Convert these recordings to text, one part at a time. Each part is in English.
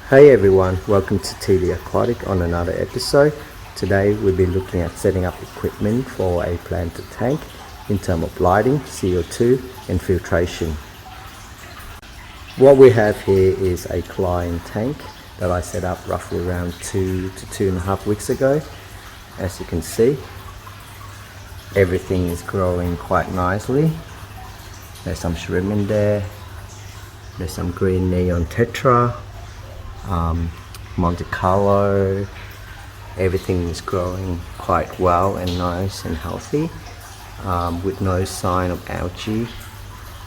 Hey everyone, welcome to TV Aquatic on another episode. Today we'll be looking at setting up equipment for a planted tank in terms of lighting, CO2 and filtration. What we have here is a client tank that I set up roughly around 2 to 2.5 weeks ago. As you can see, everything is growing quite nicely. There's some shrimp in there, there's some green neon tetra, Monte Carlo. Everything is growing quite well and nice and healthy, with no sign of algae,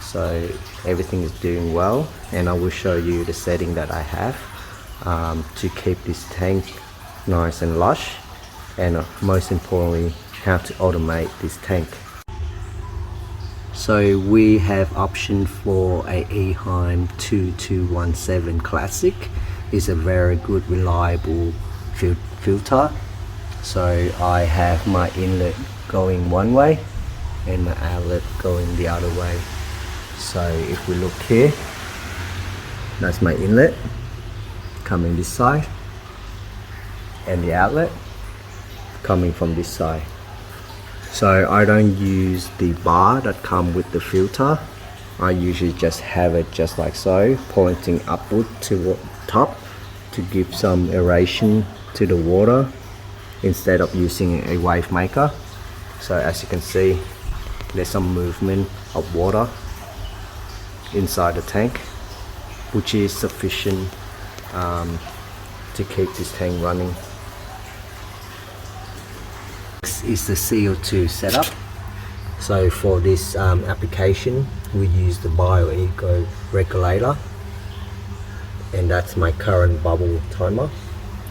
so everything is doing well. And I will show you the setting that I have to keep this tank nice and lush, and most importantly how to automate this tank. So we have option for a Ep8 2217 Classic. Is a very good reliable filter. So I have my inlet going one way and my outlet going the other way. So if we look here, that's my inlet coming this side and the outlet coming from this side. So I don't use the bar that come with the filter. I usually just have it just like so, pointing upward to the top to give some aeration to the water instead of using a wave maker. So as you can see, there's some movement of water inside the tank, which is sufficient to keep this tank running. Next is the CO2 setup. So for this application, we use the Bio-Eco regulator, and that's my current bubble timer.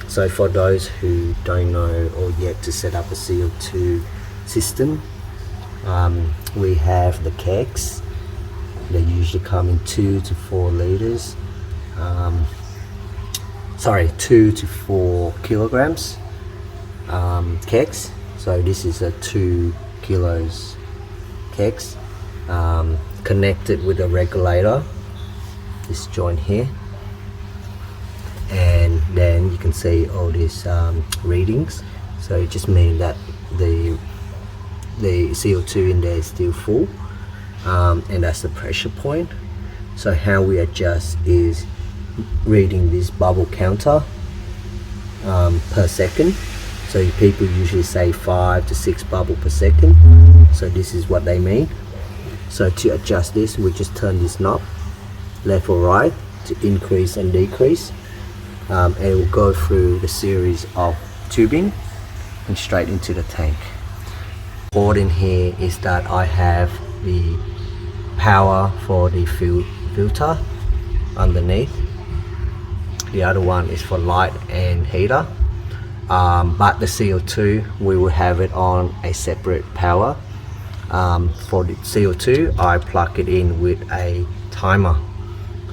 So for those who don't know or yet to set up a CO2 system, we have the kegs. They usually come in 2 to 4 liters, 2 to 4 kilograms kegs. So this is a 2 kilos kegs, connected with a regulator, this joint here, and then you can see all these readings. So it just means that the CO2 in there is still full, and that's the pressure point. So how we adjust is reading this bubble counter per second. So people usually say 5 to 6 bubble per second. So this is what they mean. So to adjust this, we just turn this knob left or right to increase and decrease. And it will go through the series of tubing and straight into the tank. Important here is that I have the power for the filter underneath. The other one is for light and heater. But the CO2, we will have it on a separate power. For the CO2, I plug it in with a timer.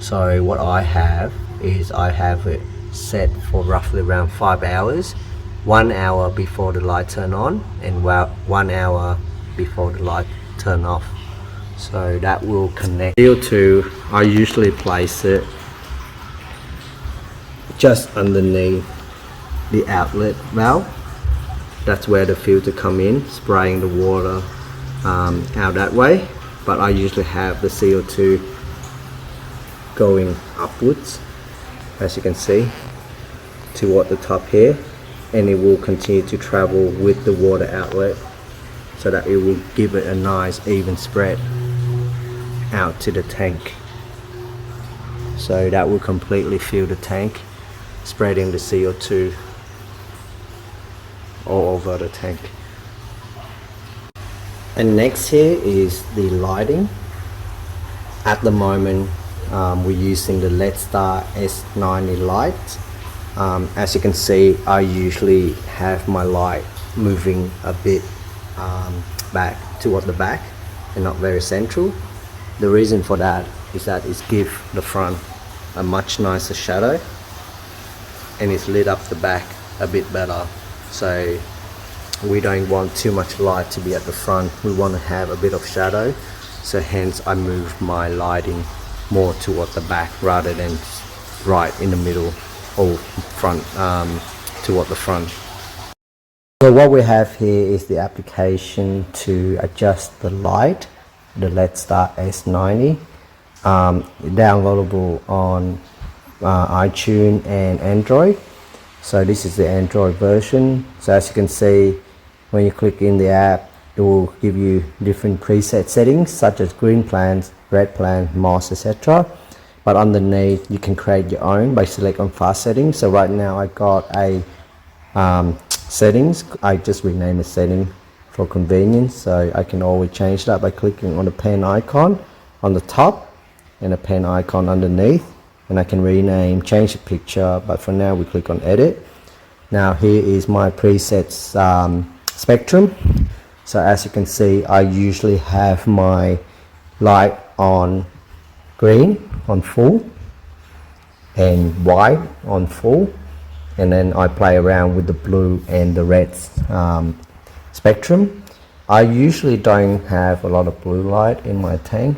So what I have is I have it set for roughly around 5 hours, 1 hour before the light turn on and 1 hour before the light turn off. So that will connect. CO2, I usually place it just underneath the outlet valve. That's where the filter come in, spraying the water out that way. But I usually have the CO2 going upwards, as you can see, toward the top here, and it will continue to travel with the water outlet so that it will give it a nice even spread out to the tank. So that will completely fill the tank, spreading the CO2 all over the tank. And next here is the lighting. At the moment we're using the LED Star S90 light. As you can see, I usually have my light moving a bit back toward the back and not very central. The reason for that is that it gives the front a much nicer shadow, and it's lit up the back a bit better. So we don't want too much light to be at the front, we want to have a bit of shadow. So hence I move my lighting more toward the back rather than right in the middle. or front, toward the front. So what we have here is the application to adjust the light, the LED Star S90, downloadable on iTunes and Android. So this is the Android version. So as you can see, when you click in the app, it will give you different preset settings such as green plans, red plan, moss, etc. But underneath you can create your own by select on fast settings. So right now I got a settings. I just rename the setting for convenience, so I can always change that by clicking on the pen icon on the top and a pen icon underneath, and I can rename, change the picture, but for now we click on edit. Now here is my presets spectrum. So as you can see, I usually have my light on green on full and white on full, and then I play around with the blue and the red spectrum. I usually don't have a lot of blue light in my tank.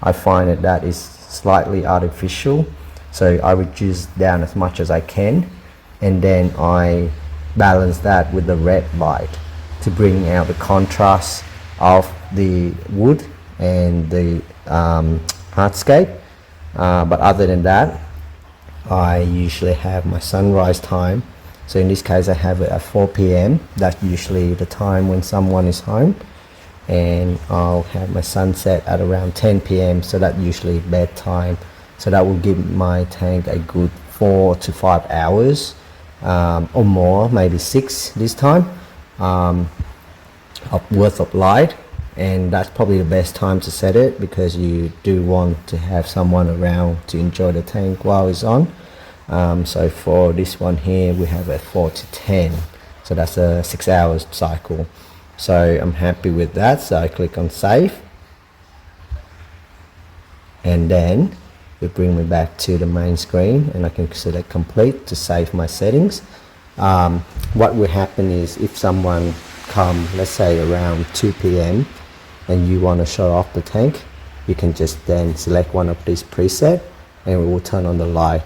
I find that is slightly artificial, so I reduce down as much as I can, and then I balance that with the red light to bring out the contrast of the wood and the hardscape. But other than that, I usually have my sunrise time. So in this case I have it at 4 p.m. That's usually the time when someone is home, and I'll have my sunset at around 10 p.m. so that's usually bedtime. So that will give my tank a good 4 to 5 hours or more, maybe 6 this time, worth of light. And that's probably the best time to set it, because you do want to have someone around to enjoy the tank while it's on. So for this one here, we have a 4 to 10, so that's a 6 hours cycle. So I'm happy with that, so I click on save, and then it brings me back to the main screen, and I can select complete to save my settings. What will happen is if someone come, let's say around 2 p.m. and you want to shut off the tank, you can just then select one of these preset and it will turn on the light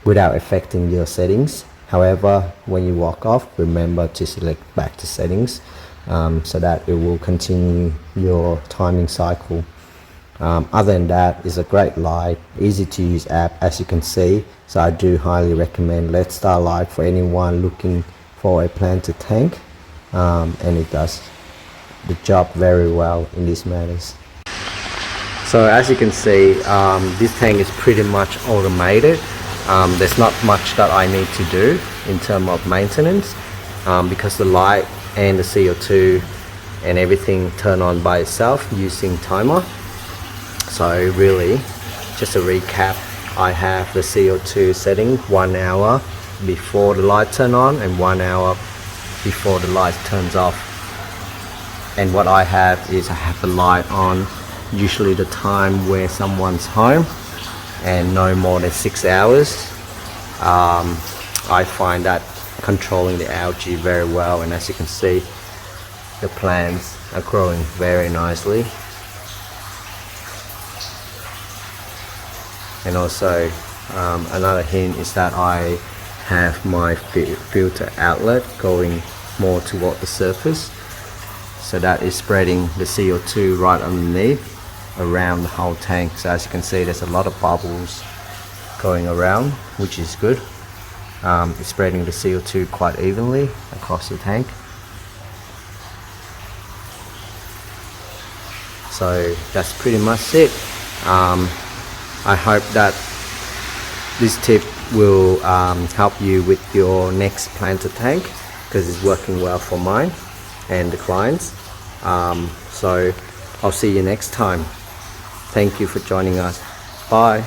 without affecting your settings. However, when you walk off, remember to select back to settings so that it will continue your timing cycle. Other than that, it's a great light, easy to use app, as you can see. So I do highly recommend LED Star Light for anyone looking for a planted tank, and it does the job very well in these matters. So as you can see, this tank is pretty much automated. There's not much that I need to do in terms of maintenance, because the light and the CO2 and everything turn on by itself using timer. So really, just a recap, I have the CO2 setting 1 hour before the light turn on and 1 hour before the light turns off. And what I have is I have the light on usually the time where someone's home, and no more than 6 hours. I find that controlling the algae very well, and as you can see, the plants are growing very nicely. And also another hint is that I have my filter outlet going more toward the surface, so that is spreading the CO2 right underneath around the whole tank. So as you can see, there's a lot of bubbles going around, which is good. It's spreading the CO2 quite evenly across the tank. So that's pretty much it. I hope that this tip will help you with your next planter tank, because it's working well for mine and the clients. So I'll see you next time. Thank you for joining us. Bye.